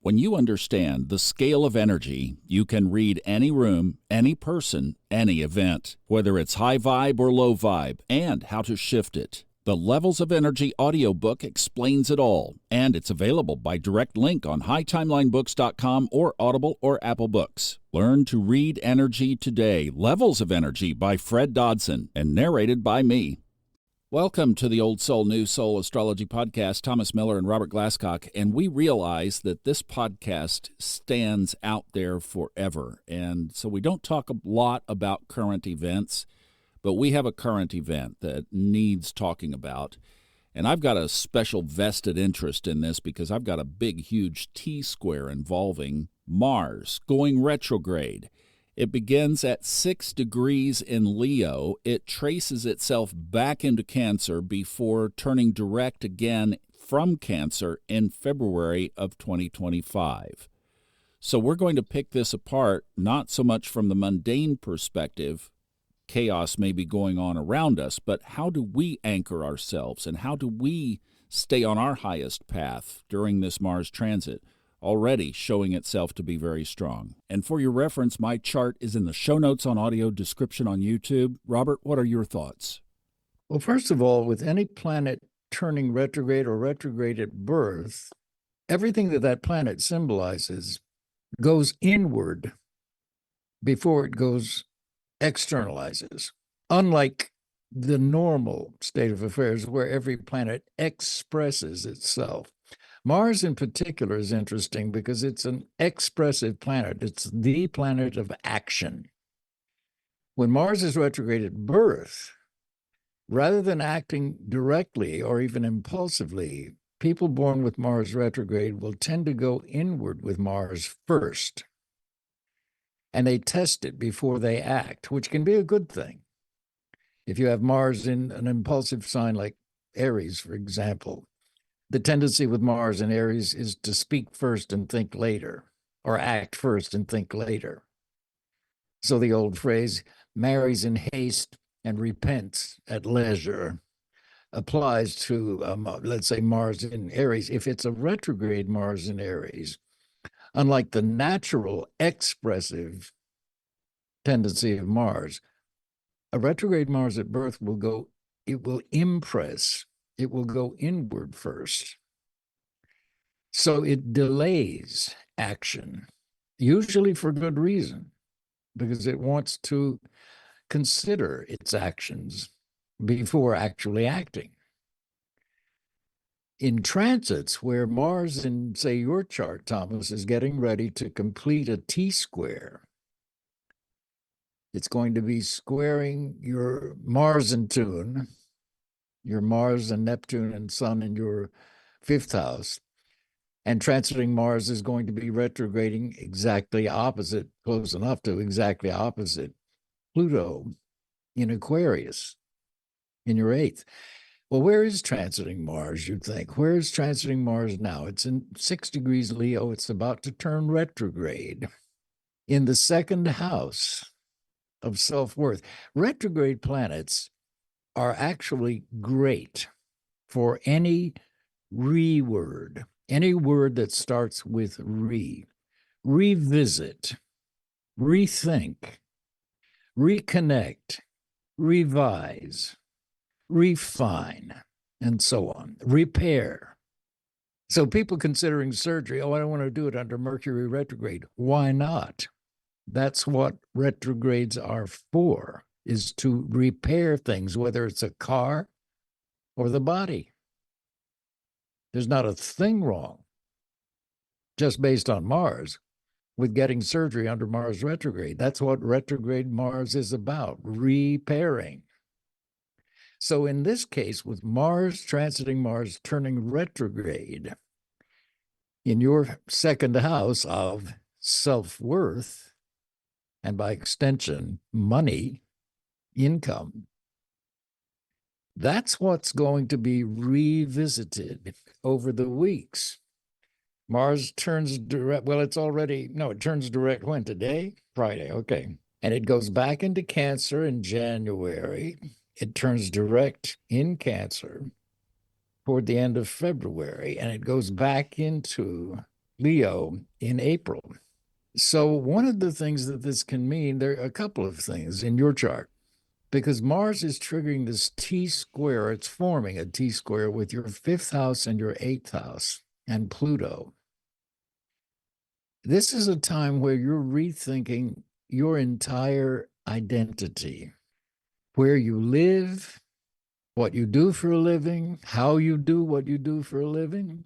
When you understand the scale of energy, you can read any room, any person, any event, whether it's high vibe or low vibe, and how to shift it. The Levels of Energy audiobook explains it all, and it's available by direct link on hightimelinebooks.com or Audible or Apple Books. Learn to read energy today. Levels of Energy by Fred Dodson and narrated by me. Welcome to the Old Soul, New Soul Astrology Podcast. Thomas Miller and Robert Glasscock, and we realize that this podcast stands out there forever, and so we don't talk a lot about current events, but we have a current event that needs talking about, and I've got a special vested interest in this because I've got a big, huge T-square involving Mars going retrograde. It begins at 6 degrees in Leo. It traces itself back into Cancer before turning direct again from Cancer in February of 2025. So we're going to pick this apart, not so much from the mundane perspective, chaos may be going on around us, but how do we anchor ourselves and how do we stay on our highest path during this Mars transit? Already showing itself to be very strong. And for your reference, my chart is in the show notes on audio description on YouTube. Robert, what are your thoughts? Well, first of all, with any planet turning retrograde or retrograde at birth, everything that planet symbolizes goes inward before it goes externalizes. Unlike the normal state of affairs where every planet expresses itself. Mars in particular is interesting because it's an expressive planet. It's the planet of action. When Mars is retrograde at birth, rather than acting directly or even impulsively, people born with Mars retrograde will tend to go inward with Mars first. And they test it before they act, which can be a good thing. If you have Mars in an impulsive sign like Aries, for example, the tendency with Mars and Aries is to speak first and think later, or act first and think later. So the old phrase, marries in haste and repents at leisure, applies to, let's say, Mars in Aries. If it's a retrograde Mars in Aries, unlike the natural expressive tendency of Mars, a retrograde Mars at birth it will impress. It will go inward first. So it delays action, usually for good reason, because it wants to consider its actions before actually acting. In transits where Mars in, say, your chart, Thomas, is getting ready to complete a T-square, it's going to be squaring your Mars and Tune, your Mars and Neptune and Sun in your 5th house, and transiting Mars is going to be retrograding exactly opposite, close enough to exactly opposite Pluto in Aquarius in your 8th. Well, where is transiting Mars, you'd think? Where is transiting Mars now? It's in 6 degrees Leo. It's about to turn retrograde in the 2nd house of self-worth. Retrograde planets are actually great for any word that starts with revisit, rethink, reconnect, revise, refine, and so on, repair. So people considering surgery, I don't want to do it under Mercury retrograde. Why not? That's what retrogrades are for, is to repair things, whether it's a car or the body. There's not a thing wrong, just based on Mars, with getting surgery under Mars retrograde. That's what retrograde Mars is about, repairing. So in this case, with Mars transiting Mars turning retrograde in your 2nd house of self-worth, and by extension, money, income, that's what's going to be revisited over the weeks. Mars turns direct, it turns direct when? Today? Friday, okay. And it goes back into Cancer in January. It turns direct in Cancer toward the end of February, and it goes back into Leo in April. So one of the things that this can mean, there are a couple of things in your chart, because Mars is triggering this T square. It's forming a T square with your fifth house and your eighth house and Pluto. This is a time where you're rethinking your entire identity, where you live, what you do for a living, how you do what you do for a living,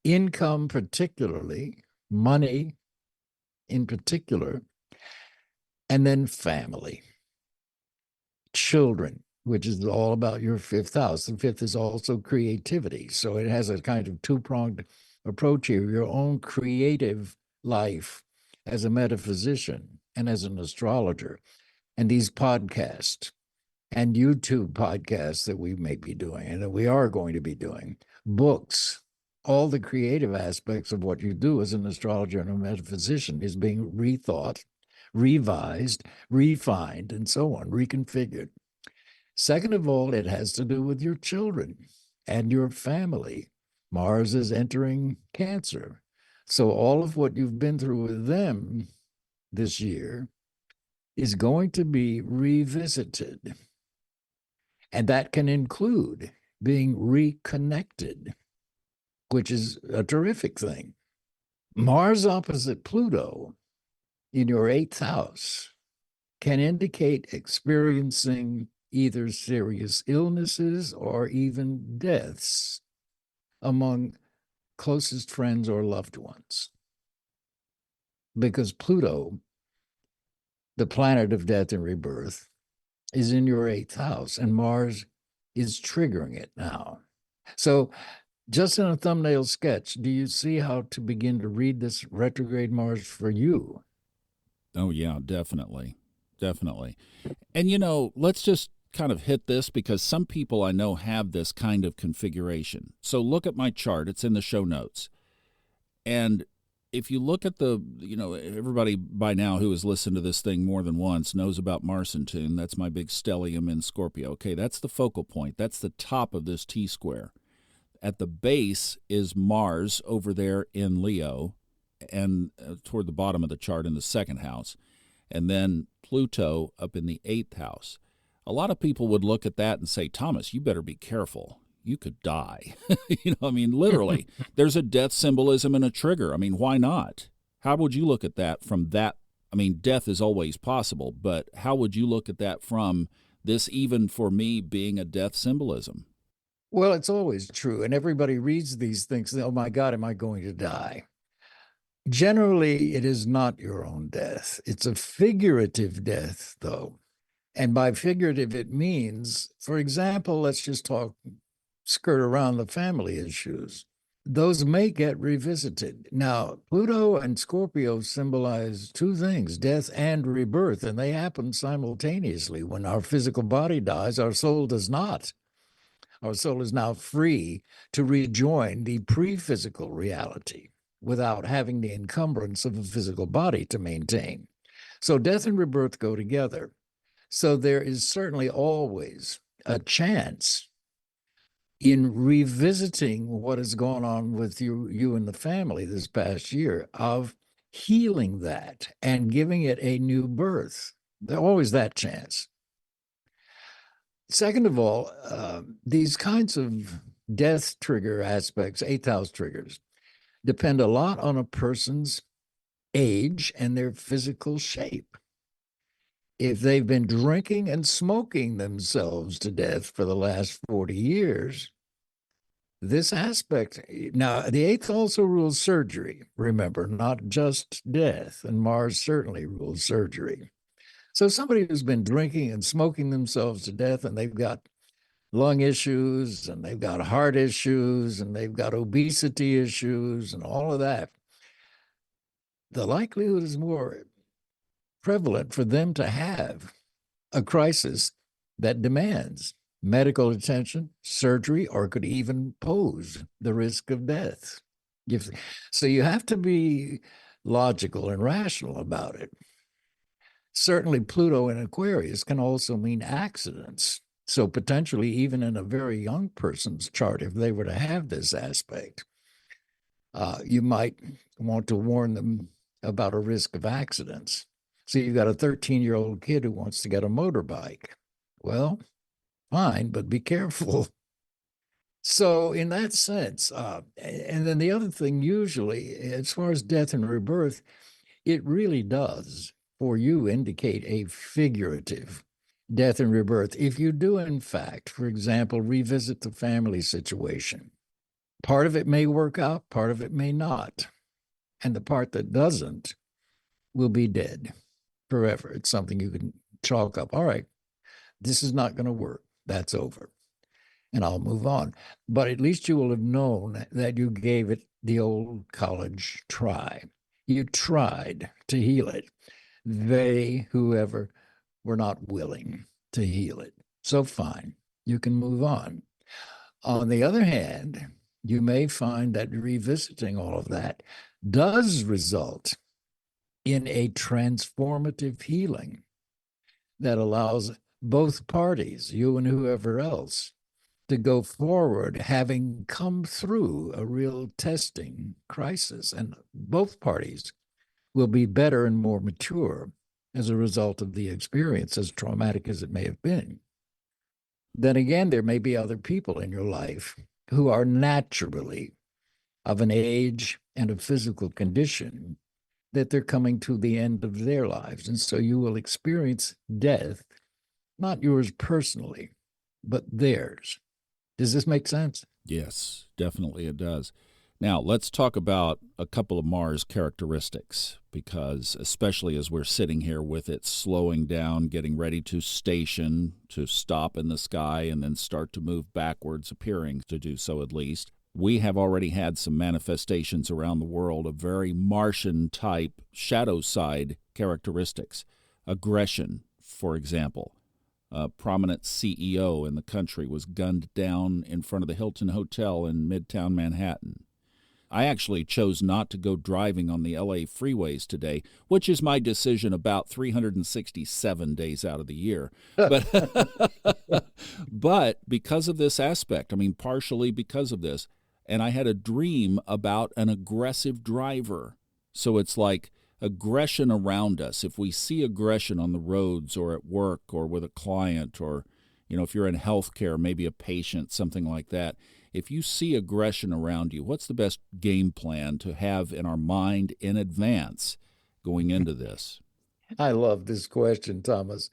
income particularly, money in particular, and then family, children, which is all about your fifth house. The fifth is also creativity. So it has a kind of two-pronged approach here, your own creative life as a metaphysician and as an astrologer, and these podcasts and YouTube podcasts that we may be doing and that we are going to be doing, books, all the creative aspects of what you do as an astrologer and a metaphysician is being rethought, revised, refined, and so on, reconfigured. Second of all, it has to do with your children and your family. Mars is entering Cancer. So all of what you've been through with them this year is going to be revisited. And that can include being reconnected, which is a terrific thing. Mars opposite Pluto in your eighth house can indicate experiencing either serious illnesses or even deaths among closest friends or loved ones. Because Pluto, the planet of death and rebirth, is in your eighth house, and Mars is triggering it now. So just in a thumbnail sketch, do you see how to begin to read this retrograde Mars for you? Oh, yeah, definitely. Definitely. And, let's just kind of hit this because some people I know have this kind of configuration. So look at my chart. It's in the show notes. And if you look at everybody by now who has listened to this thing more than once knows about Mars in Tune. That's my big stellium in Scorpio. Okay, that's the focal point. That's the top of this T-square. At the base is Mars over there in Leo and toward the bottom of the chart in the second house. And then Pluto up in the eighth house. A lot of people would look at that and say, Thomas, you better be careful. You could die. Literally, there's a death symbolism and a trigger. Why not? How would you look at that from that? Death is always possible, but how would you look at that from this, even for me, being a death symbolism? Well, it's always true. And everybody reads these things. Oh my God, am I going to die? Generally, it is not your own death. It's a figurative death, though. And by figurative, it means, for example, let's just skirt around the family issues. Those may get revisited. Now, Pluto and Scorpio symbolize two things, death and rebirth, and they happen simultaneously. When our physical body dies, our soul does not. Our soul is now free to rejoin the pre-physical reality without having the encumbrance of a physical body to maintain. So death and rebirth go together. So there is certainly always a chance in revisiting what has gone on with you and the family this past year of healing that and giving it a new birth. There's always that chance. Second of all, these kinds of death trigger aspects, eighth house triggers, depend a lot on a person's age and their physical shape. If they've been drinking and smoking themselves to death for the last 40 years, this aspect, now the eighth also rules surgery, remember, not just death, and Mars certainly rules surgery. So somebody who's been drinking and smoking themselves to death and they've got lung issues and they've got heart issues and they've got obesity issues and all of that, the likelihood is more prevalent for them to have a crisis that demands medical attention, surgery, or could even pose the risk of death. So you have to be logical and rational about it. Certainly, Pluto in Aquarius can also mean accidents. So potentially, even in a very young person's chart, if they were to have this aspect, You might want to warn them about a risk of accidents. So you've got a 13-year-old kid who wants to get a motorbike. Well, fine, but be careful. So in that sense, and then the other thing, usually, as far as death and rebirth, it really does, for you, indicate a figurative death and rebirth. If you do, in fact, for example, revisit the family situation, part of it may work out, part of it may not. And the part that doesn't will be dead forever. It's something you can chalk up. All right, this is not going to work. That's over. And I'll move on. But at least you will have known that you gave it the old college try. You tried to heal it. They, whoever, were not willing to heal it. So fine, you can move on. On the other hand, you may find that revisiting all of that does result in a transformative healing that allows both parties, you and whoever else, to go forward having come through a real testing crisis. And both parties will be better and more mature as a result of the experience, as traumatic as it may have been. Then again, there may be other people in your life who are naturally of an age and a physical condition that they're coming to the end of their lives. And so you will experience death, not yours personally, but theirs. Does this make sense? Yes, definitely it does. Now, let's talk about a couple of Mars characteristics, because especially as we're sitting here with it slowing down, getting ready to station, to stop in the sky, and then start to move backwards, appearing to do so at least, we have already had some manifestations around the world of very Martian-type shadow side characteristics. Aggression, for example. A prominent CEO in the country was gunned down in front of the Hilton Hotel in Midtown Manhattan. I actually chose not to go driving on the LA freeways today, which is my decision about 367 days out of the year. But because of this aspect, I mean, partially because of this, and I had a dream about an aggressive driver. So it's like aggression around us. If we see aggression on the roads or at work or with a client, or, if you're in healthcare, maybe a patient, something like that. If you see aggression around you, what's the best game plan to have in our mind in advance going into this? I love this question, Thomas.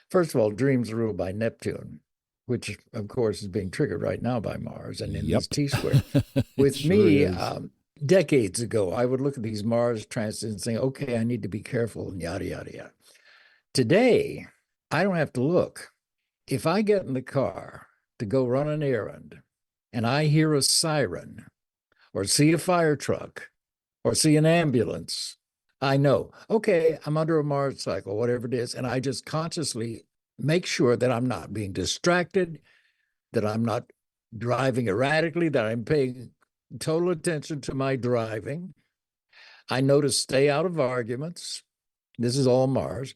First of all, dreams are ruled by Neptune, which, of course, is being triggered right now by Mars and in this T-square. With sure me, is. decades ago, I would look at these Mars transits and say, okay, I need to be careful, and yada, yada, yada. Today, I don't have to look. If I get in the car to go run an errand and I hear a siren or see a fire truck or see an ambulance, I know, okay, I'm under a Mars cycle, whatever it is, and I just consciously make sure that I'm not being distracted, that I'm not driving erratically, that I'm paying total attention to my driving. I know to stay out of arguments. This is all Mars.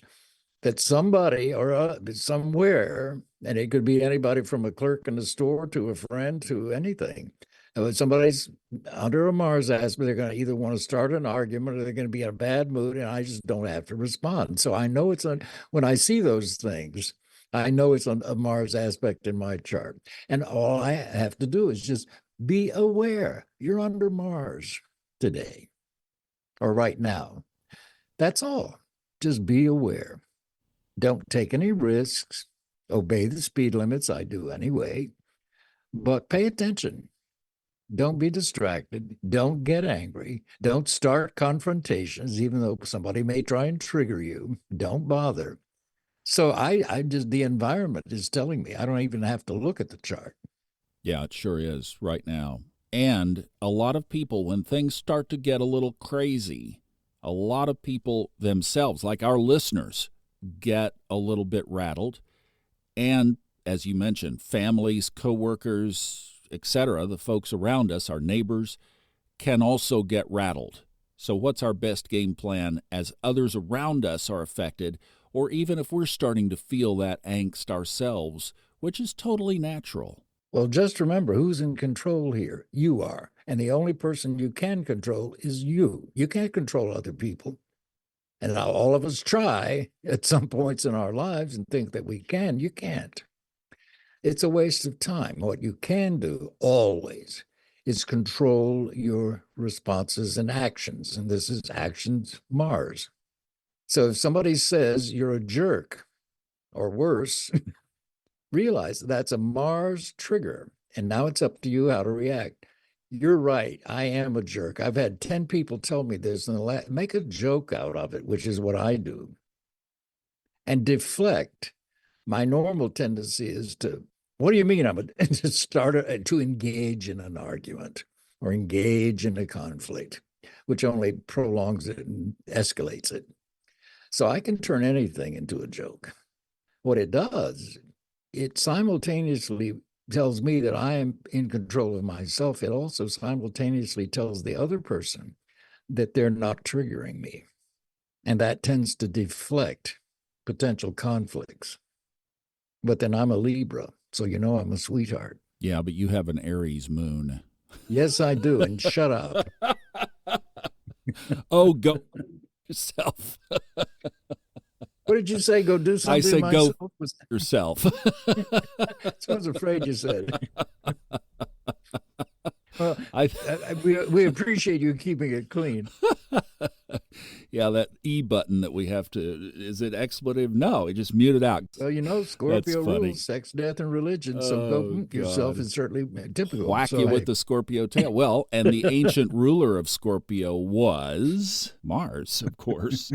That somebody or somewhere, and it could be anybody from a clerk in the store to a friend to anything. When somebody's under a Mars aspect, they're going to either want to start an argument or they're going to be in a bad mood, and I just don't have to respond. So I know when I see those things, I know it's a Mars aspect in my chart. And all I have to do is just be aware you're under Mars today or right now. That's all. Just be aware. Don't take any risks. Obey the speed limits. I do anyway. But pay attention. Don't be distracted. Don't get angry. Don't start confrontations, even though somebody may try and trigger you. Don't bother. So I just, the environment is telling me I don't even have to look at the chart. Yeah, it sure is right now. And a lot of people, when things start to get a little crazy, a lot of people themselves, like our listeners, get a little bit rattled. And as you mentioned, families, coworkers, etc., the folks around us, our neighbors, can also get rattled. So what's our best game plan as others around us are affected, or even if we're starting to feel that angst ourselves, which is totally natural? Well, just remember who's in control here. You are. And the only person you can control is you. You can't control other people. And now all of us try at some points in our lives and think that we can. You can't. It's a waste of time. What you can do always is control your responses and actions. And this is actions Mars. So if somebody says you're a jerk or worse, realize that's a Mars trigger. And now it's up to you how to react. You're right. I am a jerk. I've had 10 people tell me this and make a joke out of it, which is what I do, and deflect. My normal tendency is to, what do you mean? To engage in an argument or engage in a conflict, which only prolongs it and escalates it. So I can turn anything into a joke. What it does, it simultaneously tells me that I am in control of myself. It also simultaneously tells the other person that they're not triggering me. And that tends to deflect potential conflicts. But then I'm a Libra, so you know I'm a sweetheart. Yeah, but you have an Aries moon. Yes, I do. And shut up. Oh, go yourself. What did you say? Go do something I said myself? go yourself. That's what I was afraid you said. Well, we appreciate you keeping it clean. Yeah, that E button that we have to, is it expletive? No, it just muted out. Well, you know, Scorpio rules sex, death, and religion. So go yourself is certainly typical. Whack you with the Scorpio tail. Well, and the ancient ruler of Scorpio was Mars, of course.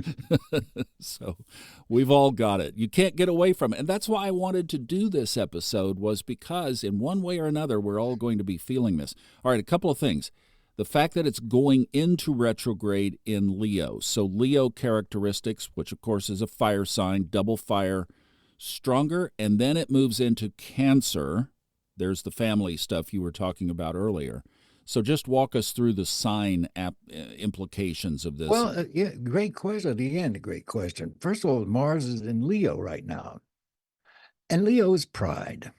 So we've all got it. You can't get away from it. And that's why I wanted to do this episode, was because in one way or another, we're all going to be feeling this. All right, a couple of things. The fact that it's going into retrograde in Leo. So Leo characteristics, which of course is a fire sign, double fire, stronger, and then it moves into Cancer. There's the family stuff you were talking about earlier. So just walk us through the sign implications of this. Well, yeah, great question. Again, a great question. First of all, Mars is in Leo right now. And Leo is pride.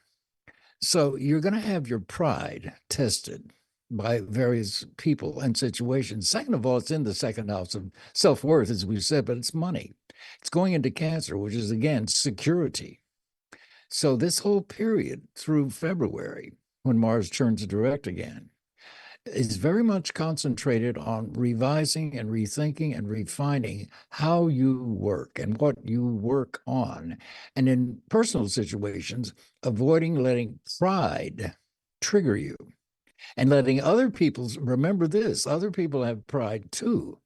So you're going to have your pride tested by various people and situations. Second of all, it's in the second house of self-worth, as we've said, but it's money. It's going into Cancer, which is, again, security. So this whole period through February, when Mars turns direct again, is very much concentrated on revising and rethinking and refining how you work and what you work on. And in personal situations, avoiding letting pride trigger you. And letting other people's, remember this, other people have pride too.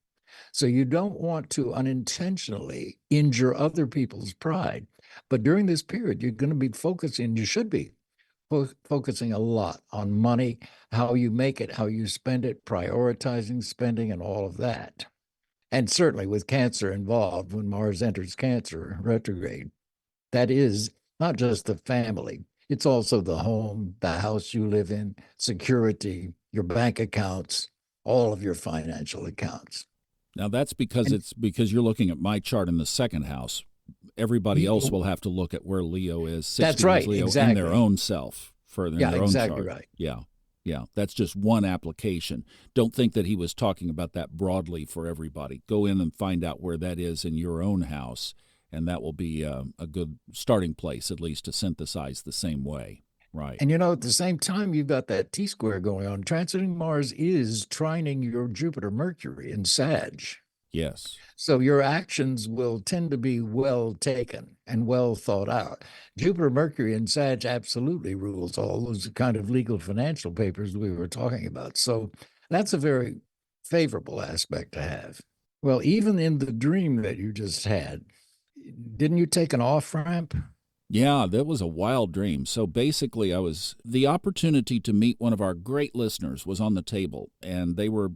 So you don't want to unintentionally injure other people's pride. But during this period, you're going to be focusing, you should be focusing a lot on money, how you make it, how you spend it, prioritizing spending and all of that. And certainly with Cancer involved, when Mars enters Cancer retrograde, that is not just the family. It's also the home, the house you live in, security, your bank accounts, all of your financial accounts. Now that's because you're looking at my chart in the second house. Everybody else will have to look at where Leo is. That's right, Leo exactly. In their own self, in their own exactly chart. Right. Yeah. That's just one application. Don't think that he was talking about that broadly for everybody. Go in and find out where that is in your own house. And that will be a good starting place, at least, to synthesize the same way. Right. And, at the same time, you've got that T-square going on. Transiting Mars is trining your Jupiter-Mercury in Sag. Yes. So your actions will tend to be well taken and well thought out. Jupiter-Mercury in Sag absolutely rules all those kind of legal financial papers we were talking about. So that's a very favorable aspect to have. Well, even in the dream that you just had, didn't you take an off-ramp? Yeah, that was a wild dream. So basically, the opportunity to meet one of our great listeners was on the table, and they were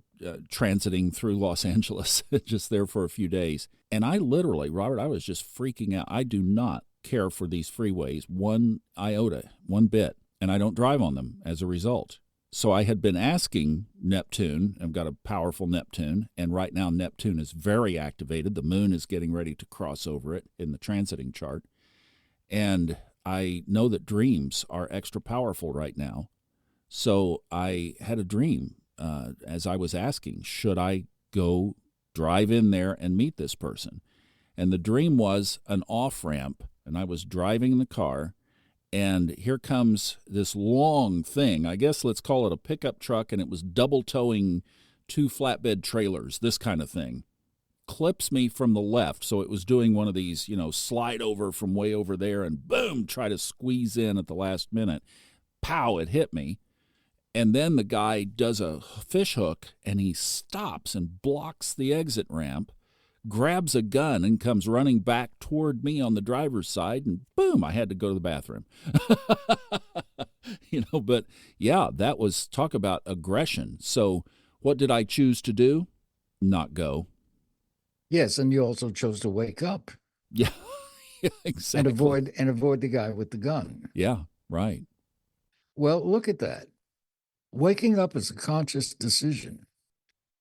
transiting through Los Angeles, just there for a few days. And I literally, Robert, I was just freaking out. I do not care for these freeways one iota, one bit, and I don't drive on them as a result. So I had been asking Neptune, I've got a powerful Neptune, and right now Neptune is very activated. The moon is getting ready to cross over it in the transiting chart. And I know that dreams are extra powerful right now. So I had a dream as I was asking, should I go drive in there and meet this person? And the dream was an off-ramp, and I was driving the car, and here comes this long thing. I guess let's call it a pickup truck, and it was double towing 2 flatbed trailers, this kind of thing. Clips me from the left, so it was doing one of these, slide over from way over there and boom, try to squeeze in at the last minute. Pow, it hit me. And then the guy does a fish hook, and he stops and blocks the exit ramp, grabs a gun, and comes running back toward me on the driver's side, and boom, I had to go to the bathroom. But yeah, that was, talk about aggression. So what did I choose to do? Not go. Yes, and you also chose to wake up. Yeah, yeah, exactly. And avoid the guy with the gun. Yeah, right. Well, look at that. Waking up is a conscious decision.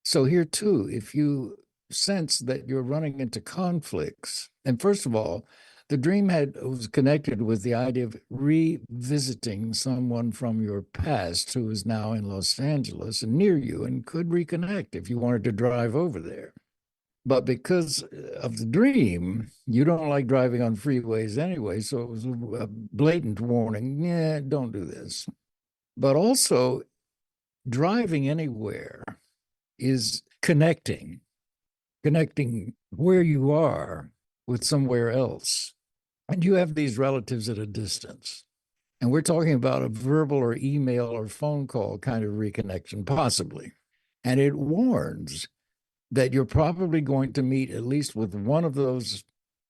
So here too, if you sense that you're running into conflicts, and first of all, the dream was connected with the idea of revisiting someone from your past who is now in Los Angeles and near you and could reconnect if you wanted to drive over there. But because of the dream, you don't like driving on freeways anyway, so it was a blatant warning, don't do this. But also, driving anywhere is connecting where you are with somewhere else. And you have these relatives at a distance. And we're talking about a verbal or email or phone call kind of reconnection, possibly. And it warns that you're probably going to meet, at least with one of those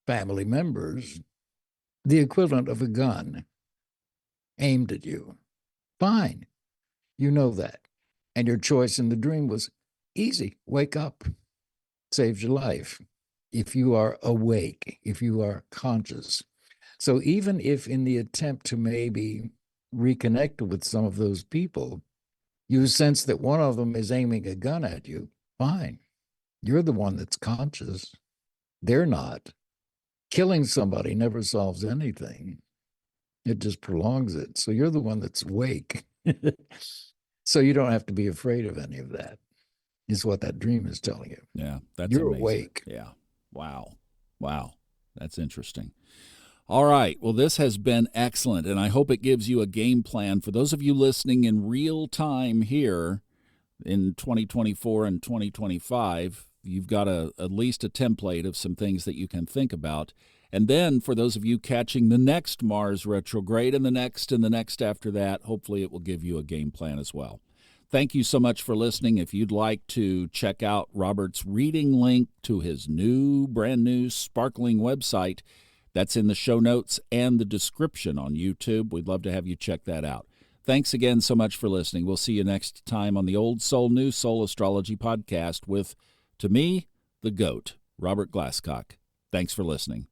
family members, the equivalent of a gun aimed at you. Fine. You know that. And your choice in the dream was easy. Wake up. Saves your life. If you are awake, if you are conscious. So even if in the attempt to maybe reconnect with some of those people, you sense that one of them is aiming a gun at you, fine. You're the one that's conscious. They're not. Killing somebody never solves anything. It just prolongs it. So you're the one that's awake. So you don't have to be afraid of any of that, is what that dream is telling you. Yeah, that's You're amazing. awake. Yeah. Wow. That's interesting. All right. Well, this has been excellent, and I hope it gives you a game plan for those of you listening in real time here in 2024 and 2025. You've got at least a template of some things that you can think about. And then for those of you catching the next Mars retrograde and the next after that, hopefully it will give you a game plan as well. Thank you so much for listening. If you'd like to check out Robert's reading link to his brand new sparkling website, that's in the show notes and the description on YouTube. We'd love to have you check that out. Thanks again so much for listening. We'll see you next time on the Old Soul, New Soul Astrology podcast with, to me, the GOAT, Robert Glasscock. Thanks for listening.